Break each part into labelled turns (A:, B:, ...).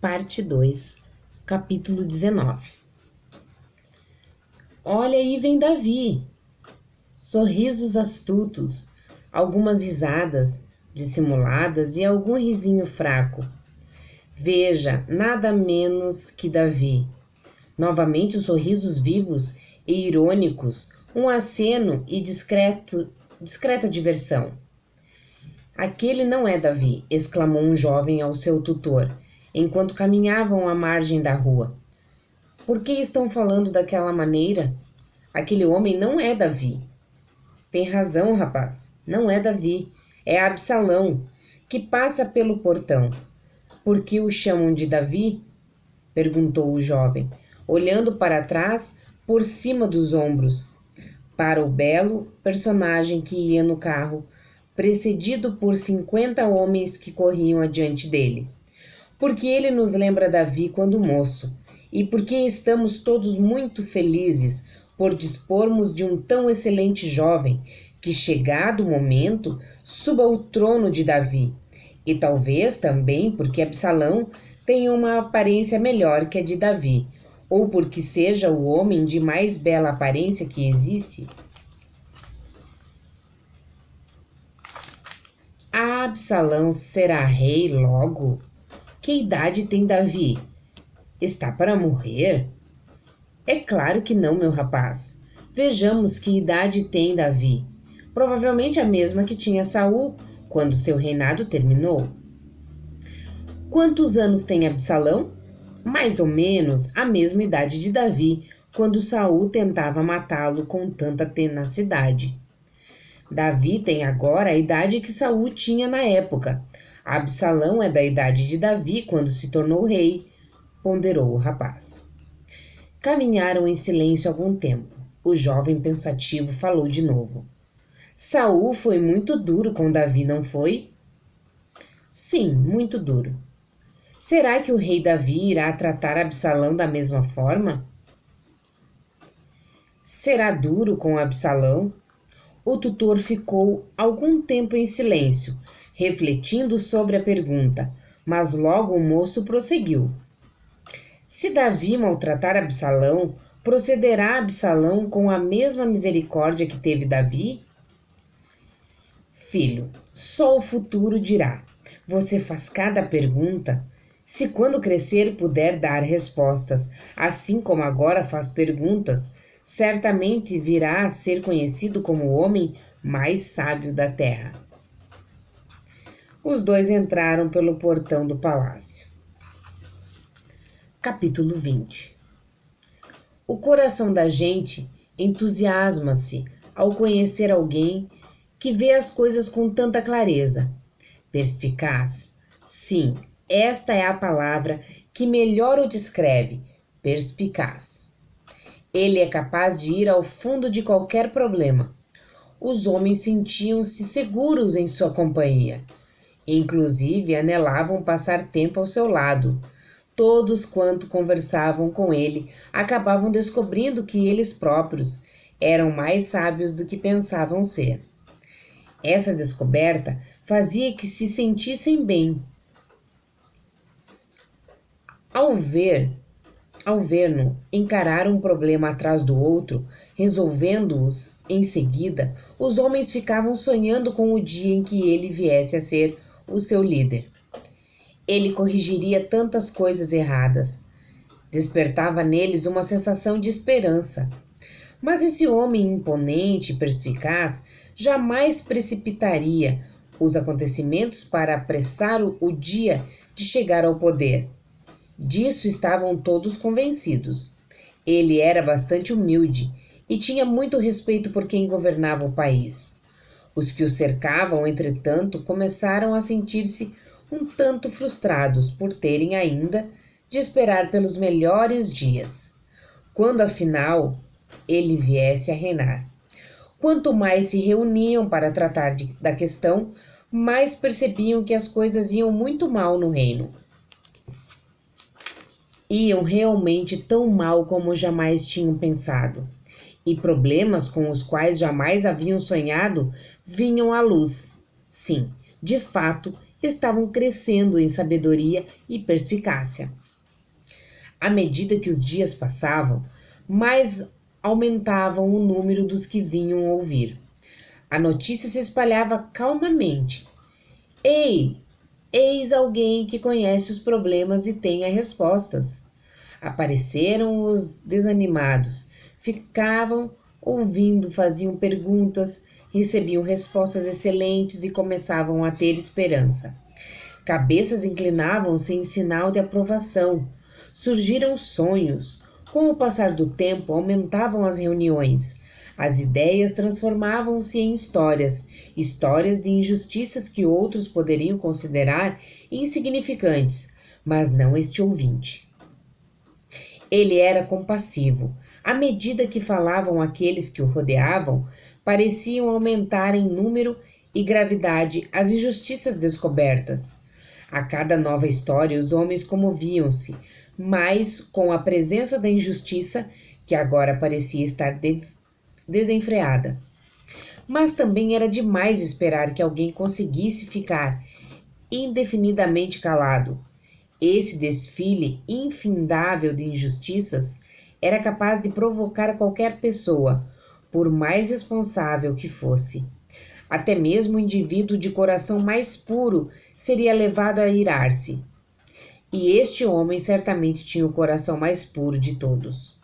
A: Parte 2, capítulo 19. Olha aí vem Davi. Sorrisos astutos, algumas risadas dissimuladas e algum risinho fraco. Veja, nada menos que Davi. Novamente os sorrisos vivos e irônicos, um aceno e discreta diversão. Aquele não é Davi, exclamou um jovem ao seu tutor, enquanto caminhavam à margem da rua. Por que estão falando daquela maneira? Aquele homem não é Davi. Tem razão, rapaz, não é Davi, é Absalão, que passa pelo portão. Por que o chamam de Davi? Perguntou o jovem, olhando para trás, por cima dos ombros, para o belo personagem que ia no carro, precedido por 50 homens que corriam adiante dele. Porque ele nos lembra Davi quando moço, e porque estamos todos muito felizes por dispormos de um tão excelente jovem, que, chegado o momento, suba ao trono de Davi, e talvez também porque Absalão tenha uma aparência melhor que a de Davi, ou porque seja o homem de mais bela aparência que existe. Absalão será rei logo? Que idade tem Davi? Está para morrer? É claro que não, meu rapaz. Vejamos que idade tem Davi. Provavelmente a mesma que tinha Saul quando seu reinado terminou. Quantos anos tem Absalão? Mais ou menos a mesma idade de Davi, quando Saul tentava matá-lo com tanta tenacidade. Davi tem agora a idade que Saul tinha na época. Absalão é da idade de Davi quando se tornou rei, ponderou o rapaz. Caminharam em silêncio algum tempo. O jovem pensativo falou de novo. Saul foi muito duro com Davi, não foi? Sim, muito duro. Será que o rei Davi irá tratar Absalão da mesma forma? Será duro com Absalão? O tutor ficou algum tempo em silêncio, refletindo sobre a pergunta, mas logo o moço prosseguiu. Se Davi maltratar Absalão, procederá Absalão com a mesma misericórdia que teve Davi? Filho, só o futuro dirá. Você faz cada pergunta. Se quando crescer puder dar respostas, assim como agora faz perguntas, certamente virá a ser conhecido como o homem mais sábio da terra. Os dois entraram pelo portão do palácio. Capítulo 20. O coração da gente entusiasma-se ao conhecer alguém que vê as coisas com tanta clareza. Perspicaz? Sim, esta é a palavra que melhor o descreve, perspicaz. Ele é capaz de ir ao fundo de qualquer problema. Os homens sentiam-se seguros em sua companhia. Inclusive, anelavam passar tempo ao seu lado. Todos quanto conversavam com ele acabavam descobrindo que eles próprios eram mais sábios do que pensavam ser. Essa descoberta fazia que se sentissem bem. Ao ver-no encarar um problema atrás do outro, resolvendo-os em seguida, os homens ficavam sonhando com o dia em que ele viesse a ser o seu líder. Ele corrigiria tantas coisas erradas. Despertava neles uma sensação de esperança. Mas esse homem imponente e perspicaz jamais precipitaria os acontecimentos para apressar o dia de chegar ao poder. Disso estavam todos convencidos. Ele era bastante humilde e tinha muito respeito por quem governava o país. Os que o cercavam, entretanto, começaram a sentir-se um tanto frustrados por terem ainda de esperar pelos melhores dias, quando afinal ele viesse a reinar. Quanto mais se reuniam para tratar da questão, mais percebiam que as coisas iam muito mal no reino. Iam realmente tão mal como jamais tinham pensado, e problemas com os quais jamais haviam sonhado vinham à luz. Sim, de fato, estavam crescendo em sabedoria e perspicácia. À medida que os dias passavam, mais aumentavam o número dos que vinham ouvir. A notícia se espalhava calmamente. Ei, eis alguém que conhece os problemas e tem as respostas. Apareceram os desanimados, ficavam ouvindo, faziam perguntas, recebiam respostas excelentes e começavam a ter esperança. Cabeças inclinavam-se em sinal de aprovação. Surgiram sonhos. Com o passar do tempo, aumentavam as reuniões. As ideias transformavam-se em histórias de injustiças que outros poderiam considerar insignificantes, mas não este ouvinte. Ele era compassivo. À medida que falavam aqueles que o rodeavam, pareciam aumentar em número e gravidade as injustiças descobertas. A cada nova história, os homens comoviam-se, mas com a presença da injustiça, que agora parecia estar desenfreada. Mas também era demais esperar que alguém conseguisse ficar indefinidamente calado. Esse desfile infindável de injustiças era capaz de provocar qualquer pessoa, por mais responsável que fosse. Até mesmo o indivíduo de coração mais puro seria levado a irar-se. E este homem certamente tinha o coração mais puro de todos.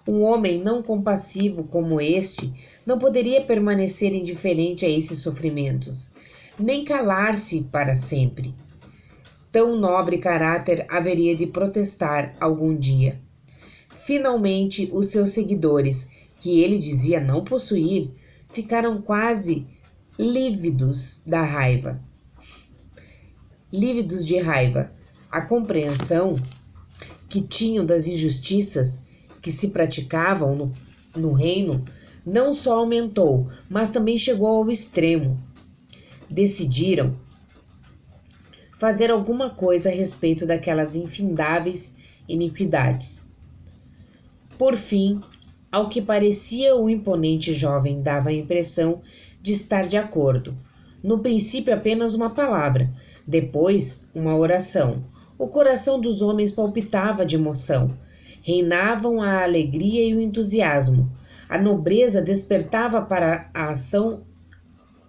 A: Um homem não compassivo como este não poderia permanecer indiferente a esses sofrimentos, nem calar-se para sempre. Tão nobre caráter haveria de protestar algum dia. Finalmente, os seus seguidores, que ele dizia não possuir, ficaram quase lívidos de raiva. A compreensão que tinham das injustiças que se praticavam no reino não só aumentou, mas também chegou ao extremo. Decidiram fazer alguma coisa a respeito daquelas infindáveis iniquidades. Por fim, ao que parecia, o imponente jovem dava a impressão de estar de acordo. No princípio, apenas uma palavra, depois, uma oração. O coração dos homens palpitava de emoção. Reinavam a alegria e o entusiasmo. A nobreza despertava para a ação,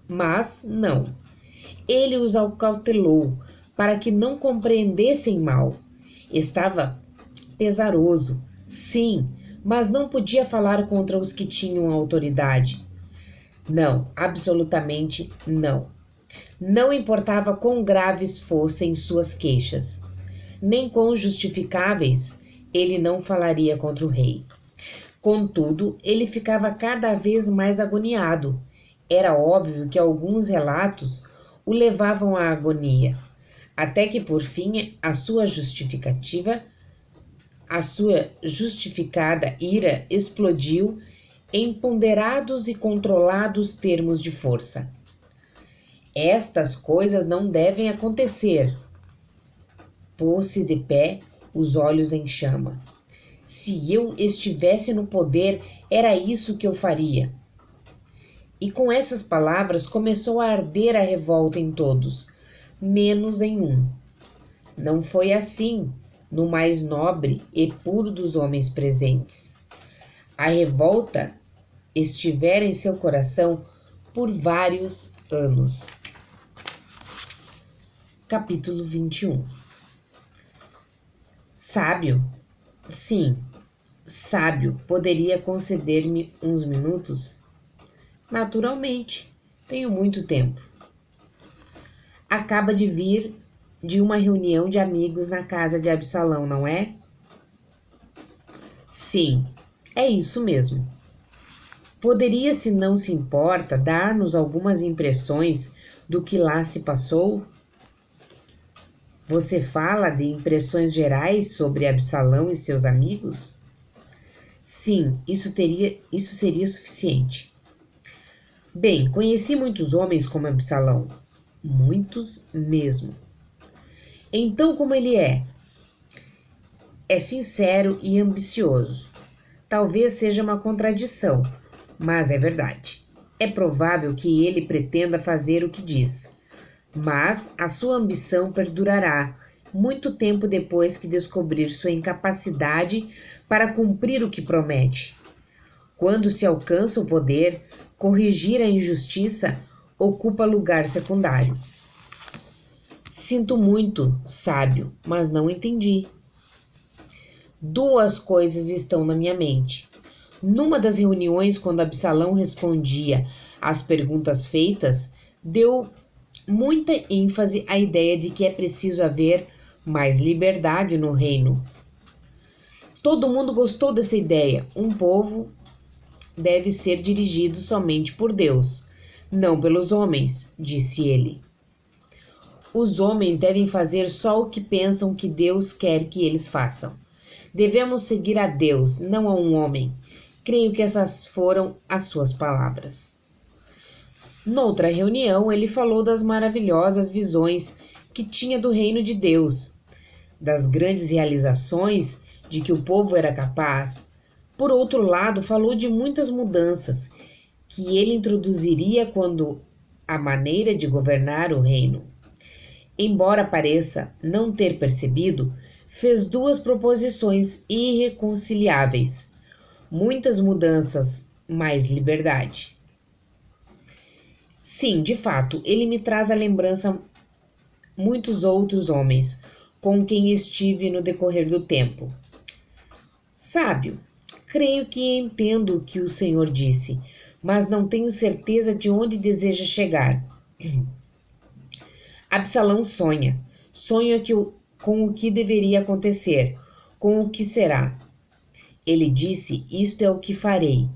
A: mas não. Ele os acautelou para que não compreendessem mal. Estava pesaroso, sim, mas não podia falar contra os que tinham autoridade. Não, absolutamente não. Não importava quão graves fossem suas queixas, nem quão justificáveis, ele não falaria contra o rei. Contudo, ele ficava cada vez mais agoniado. Era óbvio que alguns relatos o levavam à agonia, até que por fim a sua justificada ira explodiu em ponderados e controlados termos de força. Estas coisas não devem acontecer. Pôs-se de pé, os olhos em chama. Se eu estivesse no poder, era isso que eu faria. E com essas palavras começou a arder a revolta em todos, menos em um. Não foi assim no mais nobre e puro dos homens presentes. A revolta estivera em seu coração por vários anos. Capítulo 21. Sábio? Sim, sábio, poderia conceder-me uns minutos? Naturalmente, tenho muito tempo. Acaba de vir de uma reunião de amigos na casa de Absalão, não é? Sim, é isso mesmo. Poderia, se não se importa, dar-nos algumas impressões do que lá se passou? Você fala de impressões gerais sobre Absalão e seus amigos? Sim, isso seria suficiente. Bem, conheci muitos homens como Absalão. Muitos mesmo. Então, como ele é? É sincero e ambicioso. Talvez seja uma contradição, mas é verdade. É provável que ele pretenda fazer o que diz, mas a sua ambição perdurará muito tempo depois que descobrir sua incapacidade para cumprir o que promete. Quando se alcança o poder, corrigir a injustiça ocupa lugar secundário. Sinto muito, sábio, mas não entendi. Duas coisas estão na minha mente. Numa das reuniões, quando Absalão respondia às perguntas feitas, deu muita ênfase à ideia de que é preciso haver mais liberdade no reino. Todo mundo gostou dessa ideia. Um povo deve ser dirigido somente por Deus, não pelos homens, disse ele. Os homens devem fazer só o que pensam que Deus quer que eles façam. Devemos seguir a Deus, não a um homem. Creio que essas foram as suas palavras. Noutra reunião, ele falou das maravilhosas visões que tinha do reino de Deus, das grandes realizações de que o povo era capaz. Por outro lado, falou de muitas mudanças que ele introduziria quando a maneira de governar o reino. Embora pareça não ter percebido, fez duas proposições irreconciliáveis. Muitas mudanças, mais liberdade. Sim, de fato, ele me traz à lembrança muitos outros homens com quem estive no decorrer do tempo. Sábio, creio que entendo o que o Senhor disse, mas não tenho certeza de onde deseja chegar. Absalão sonha com o que deveria acontecer, com o que será. Ele disse: isto é o que farei.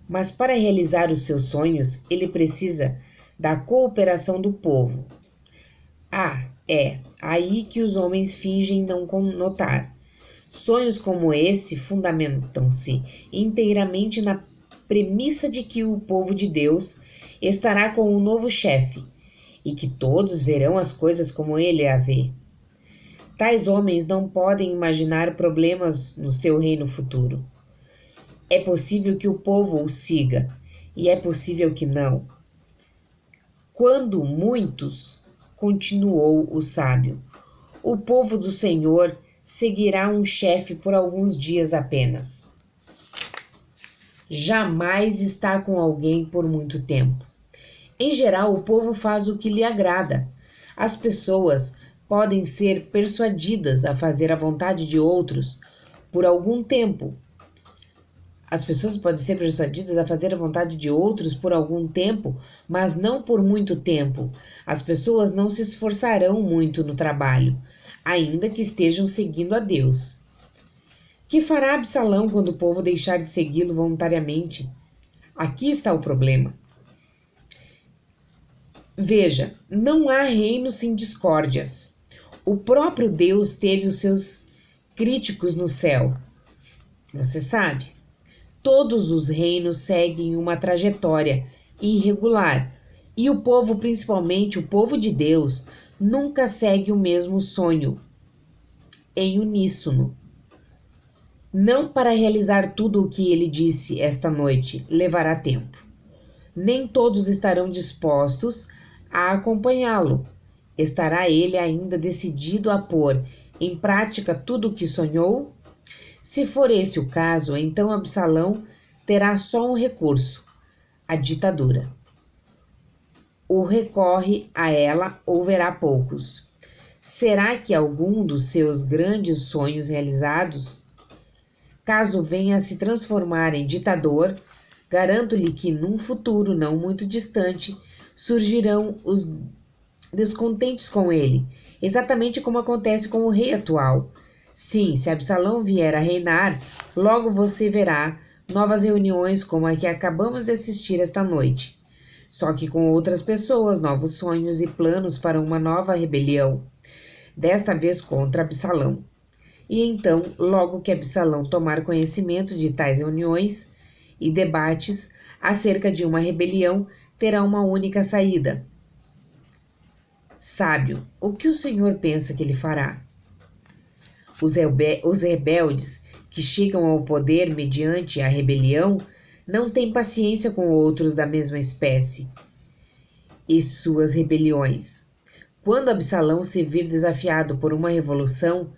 A: Mas para realizar os seus sonhos, ele precisa da cooperação do povo. É aí que os homens fingem não notar. Sonhos como esse fundamentam-se inteiramente na premissa de que o povo de Deus estará com um novo chefe e que todos verão as coisas como ele a vê. Tais homens não podem imaginar problemas no seu reino futuro. É possível que o povo o siga, e é possível que não. Quando muitos, continuou o sábio, o povo do Senhor seguirá um chefe por alguns dias apenas. Jamais está com alguém por muito tempo. Em geral, o povo faz o que lhe agrada. As pessoas podem ser persuadidas a fazer a vontade de outros por algum tempo. Mas não por muito tempo. As pessoas não se esforçarão muito no trabalho, ainda que estejam seguindo a Deus. Que fará Absalão quando o povo deixar de segui-lo voluntariamente? Aqui está o problema. Veja, não há reino sem discórdias. O próprio Deus teve os seus críticos no céu. Você sabe? Todos os reinos seguem uma trajetória irregular, e o povo, principalmente o povo de Deus, nunca segue o mesmo sonho em uníssono. Não para realizar tudo o que ele disse esta noite levará tempo. Nem todos estarão dispostos a acompanhá-lo. Estará ele ainda decidido a pôr em prática tudo o que sonhou? Se for esse o caso, então Absalão terá só um recurso: a ditadura. O recorre a ela ou verá poucos. Será que algum dos seus grandes sonhos realizados? Caso venha a se transformar em ditador, garanto-lhe que num futuro não muito distante surgirão os descontentes com ele, exatamente como acontece com o rei atual. Sim, se Absalão vier a reinar, logo você verá novas reuniões como a que acabamos de assistir esta noite. Só que com outras pessoas, novos sonhos e planos para uma nova rebelião, desta vez contra Absalão. E então, logo que Absalão tomar conhecimento de tais reuniões e debates acerca de uma rebelião, terá uma única saída. Sábio, o que o Senhor pensa que ele fará? Os rebeldes que chegam ao poder mediante a rebelião não têm paciência com outros da mesma espécie e suas rebeliões. Quando Absalão se vir desafiado por uma revolução,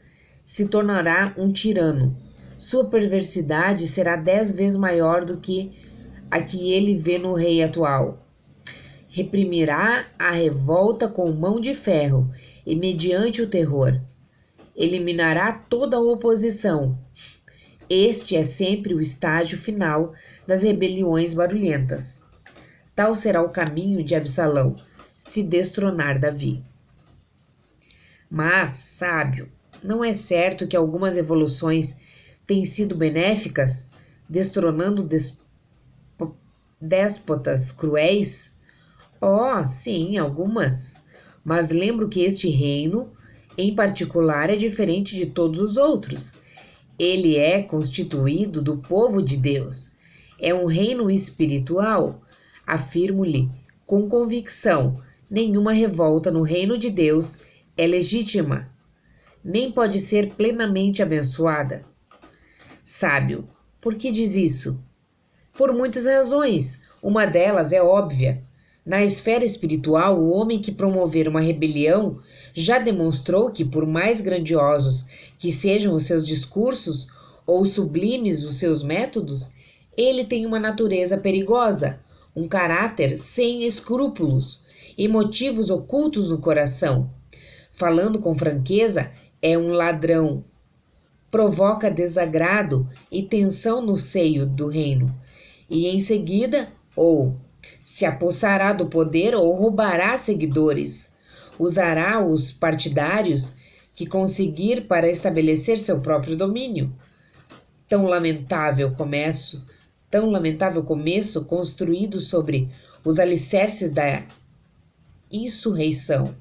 A: se tornará um tirano. Sua perversidade será 10 vezes maior do que a que ele vê no rei atual. Reprimirá a revolta com mão de ferro e mediante o terror. Eliminará toda a oposição. Este é sempre o estágio final das rebeliões barulhentas. Tal será o caminho de Absalão, se destronar Davi. Mas, sábio, não é certo que algumas revoluções têm sido benéficas, destronando déspotas cruéis? Oh, sim, algumas. Mas lembro que este reino, em particular, é diferente de todos os outros. Ele é constituído do povo de Deus. É um reino espiritual. Afirmo-lhe com convicção: nenhuma revolta no reino de Deus é legítima, nem pode ser plenamente abençoada. Sábio, por que diz isso? Por muitas razões. Uma delas é óbvia. Na esfera espiritual, o homem que promover uma rebelião já demonstrou que, por mais grandiosos que sejam os seus discursos ou sublimes os seus métodos, ele tem uma natureza perigosa, um caráter sem escrúpulos e motivos ocultos no coração. Falando com franqueza, é um ladrão. Provoca desagrado e tensão no seio do reino, e em seguida, ou se apossará do poder ou roubará seguidores. Usará os partidários que conseguir para estabelecer seu próprio domínio. Tão lamentável começo construído sobre os alicerces da insurreição.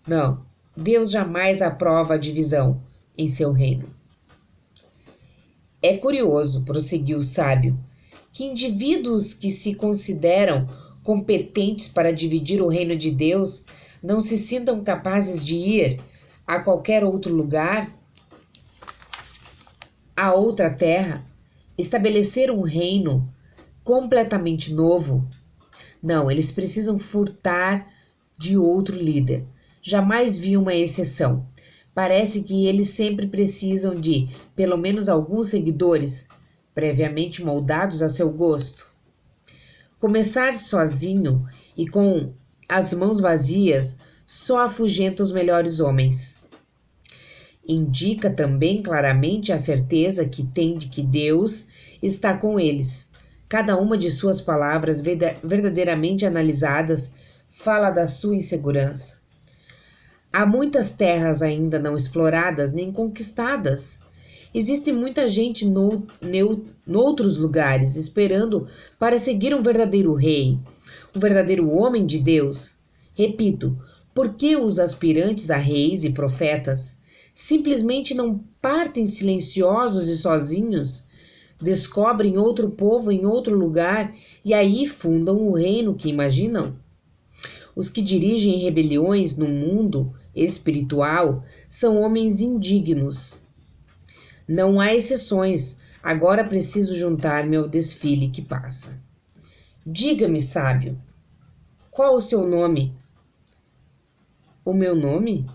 A: Não, Deus jamais aprova a divisão em seu reino. É curioso, prosseguiu o sábio, que indivíduos que se consideram competentes para dividir o reino de Deus não se sintam capazes de ir a qualquer outro lugar, a outra terra, estabelecer um reino completamente novo. Não, eles precisam furtar de outro líder. Jamais vi uma exceção. Parece que eles sempre precisam de, pelo menos, alguns seguidores, previamente moldados a seu gosto. Começar sozinho e com as mãos vazias só afugenta os melhores homens. Indica também claramente a certeza que tem de que Deus está com eles. Cada uma de suas palavras verdadeiramente analisadas fala da sua insegurança. Há muitas terras ainda não exploradas nem conquistadas. Existe muita gente noutros lugares esperando para seguir um verdadeiro rei, um verdadeiro homem de Deus. Repito, por que os aspirantes a reis e profetas simplesmente não partem silenciosos e sozinhos, descobrem outro povo em outro lugar e aí fundam o reino que imaginam? Os que dirigem rebeliões no mundo espiritual são homens indignos. Não há exceções. Agora preciso juntar-me ao desfile que passa. Diga-me, sábio, qual o seu nome? O meu nome?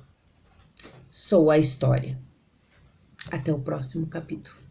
A: Sou a história. Até o próximo capítulo.